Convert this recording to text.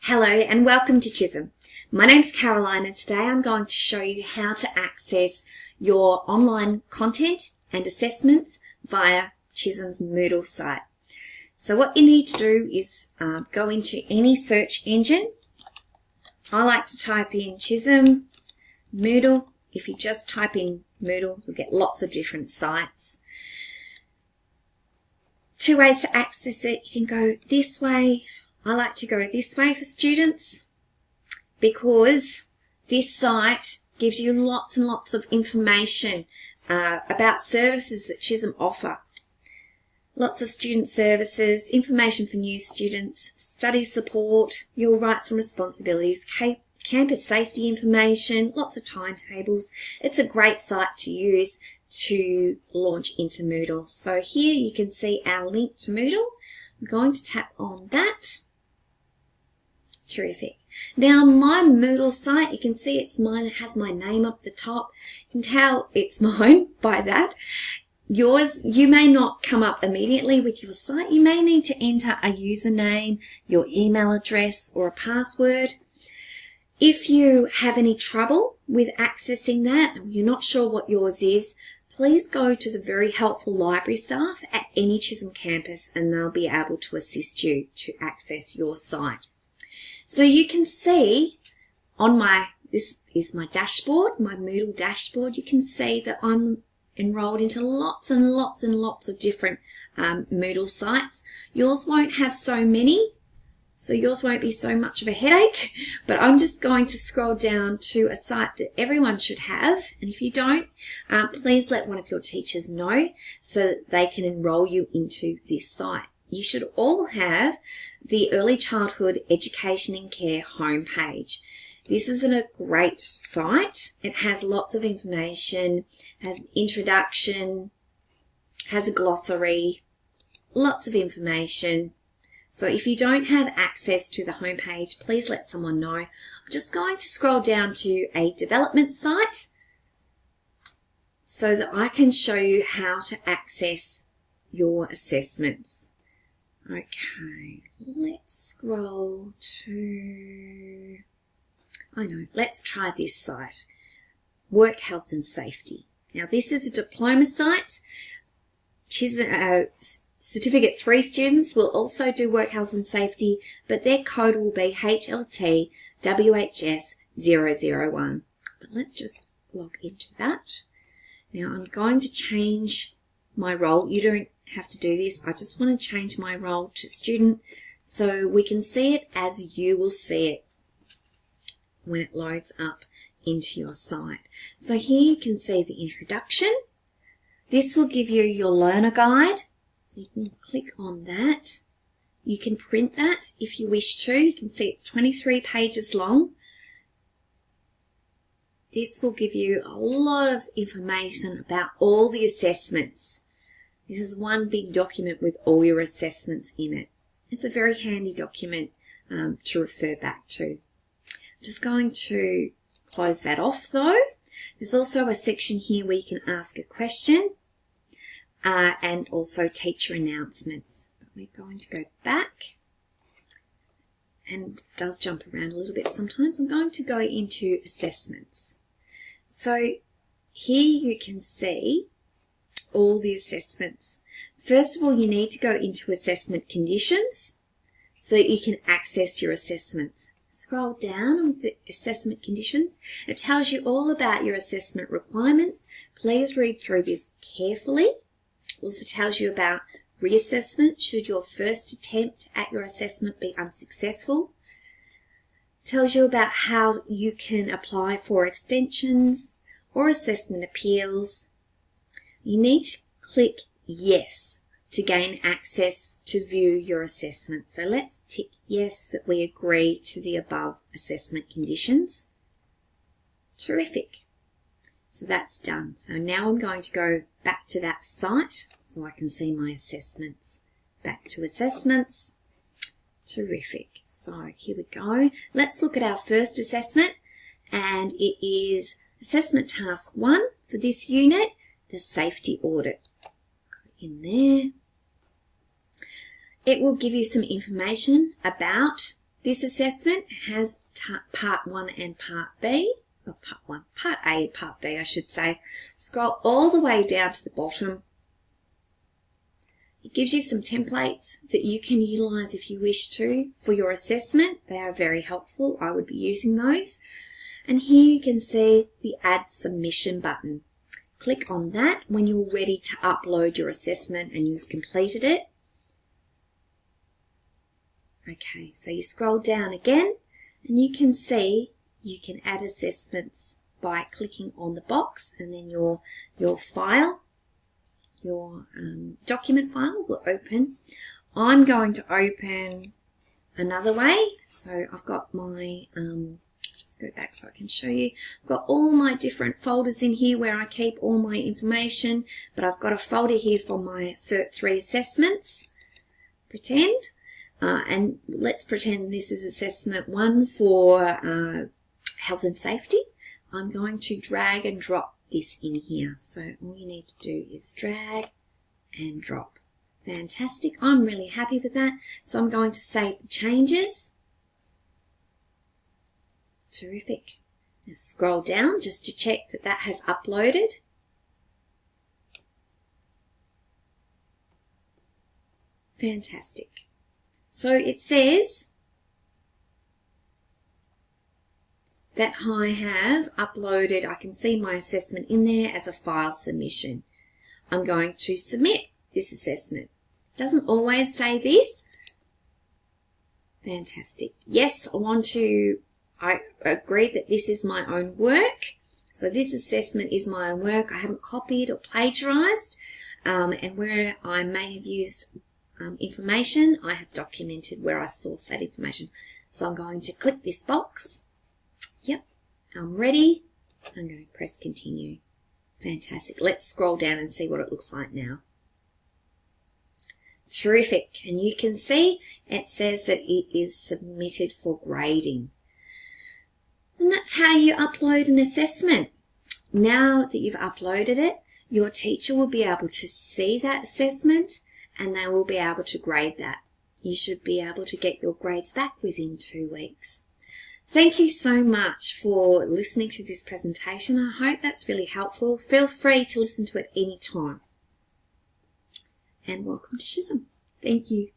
Hello and welcome to Chisholm. My name's Caroline and today I'm going to show you how to access your online content and assessments via Chisholm's Moodle site. So what you need to do is go into any search engine. I like to type in Chisholm Moodle. If you just type in Moodle, you'll get lots of different sites. Two ways to access it. You can go this way. I like to go this way for students because this site gives you lots and lots of information about services that Chisholm offer. Lots of student services, information for new students, study support, your rights and responsibilities, campus safety information, lots of timetables. It's a great site to use to launch into Moodle. So here you can see our link to Moodle. I'm going to tap on that. Terrific. Now my Moodle site, you can see it's mine. It has my name up the top. You can tell it's mine by that. Yours, you may not come up immediately with your site. You may need to enter a username, your email address or a password. If you have any trouble with accessing that, and you're not sure what yours is, please go to the very helpful library staff at any Chisholm campus and they'll be able to assist you to access your site. So you can see on this is my dashboard, my Moodle dashboard. You can see that I'm enrolled into lots and lots and lots of different Moodle sites. Yours won't have so many, so yours won't be so much of a headache, but I'm just going to scroll down to a site that everyone should have. And if you don't, please let one of your teachers know so that they can enroll you into this site. You should all have the Early Childhood Education and Care homepage. This is a great site. It has lots of information, has an introduction, has a glossary, lots of information. So if you don't have access to the homepage, please let someone know. I'm just going to scroll down to a development site so that I can show you how to access your assessments. Okay, let's scroll to, let's try this site, Work Health and Safety. Now this is a diploma site. Certificate 3 students will also do Work Health and Safety, but their code will be HLT WHS 001. But let's just log into that. Now I'm going to change my role. You don't have to do this. I just want to change my role to student so we can see it as you will see it when it loads up into your site. So here you can see the introduction. This will give you your learner guide. So you can click on that. You can print that if you wish to. You can see it's 23 pages long. This will give you a lot of information about all the assessments. This is one big document with all your assessments in it. It's a very handy document to refer back to. I'm just going to close that off though. There's also a section here where you can ask a question and also teacher announcements. But we're going to go back, and it does jump around a little bit sometimes. I'm going to go into assessments. So here you can see all the assessments. First of all, you need to go into assessment conditions so you can access your assessments. Scroll down with the assessment conditions. It tells you all about your assessment requirements. Please read through this carefully. It also tells you about reassessment should your first attempt at your assessment be unsuccessful. It tells you about how you can apply for extensions or assessment appeals. You need to click yes to gain access to view your assessment. So let's tick yes that we agree to the above assessment conditions. Terrific. So that's done. So now I'm going to go back to that site so I can see my assessments. Back to assessments. Terrific. So here we go. Let's look at our first assessment, and it is assessment task 1 for this unit, the safety audit. Go in there. It will give you some information about This assessment has part 1 and part B, or part A, part B, I should say. Scroll all the way down to the bottom. It gives you some templates that you can utilize if you wish to for your assessment. They are very helpful. I would be using those. And here you can see the Add Submission button. Click on that when you're ready to upload your assessment and you've completed it. Okay, so you scroll down again and you can see you can add assessments by clicking on the box, and then your file, your document file will open. I'm going to open another way. So I've got my, just go back so I can show you. I've got all my different folders in here where I keep all my information, but I've got a folder here for my Cert 3 assessments. Pretend. And let's pretend this is assessment 1 for health and safety. I'm going to drag and drop this in here. So all you need to do is drag and drop. Fantastic. I'm really happy with that. So I'm going to save the changes. Terrific. Now scroll down just to check that that has uploaded. Fantastic. So it says that I have uploaded, I can see my assessment in there as a file submission. I'm going to submit this assessment. It doesn't always say this. Fantastic. Yes, I agree that this is my own work. So this assessment is my own work. I haven't copied or plagiarized. And where I may have used information, I have documented where I sourced that information. So I'm going to click this box. Yep, I'm ready. I'm going to press continue. Fantastic. Let's scroll down and see what it looks like now. Terrific. And you can see it says that it is submitted for grading. And that's how you upload an assessment. Now that you've uploaded it, your teacher will be able to see that assessment and they will be able to grade that. You should be able to get your grades back within 2 weeks. Thank you so much for listening to this presentation. I hope that's really helpful. Feel free to listen to it any time. And welcome to SHSM. Thank you.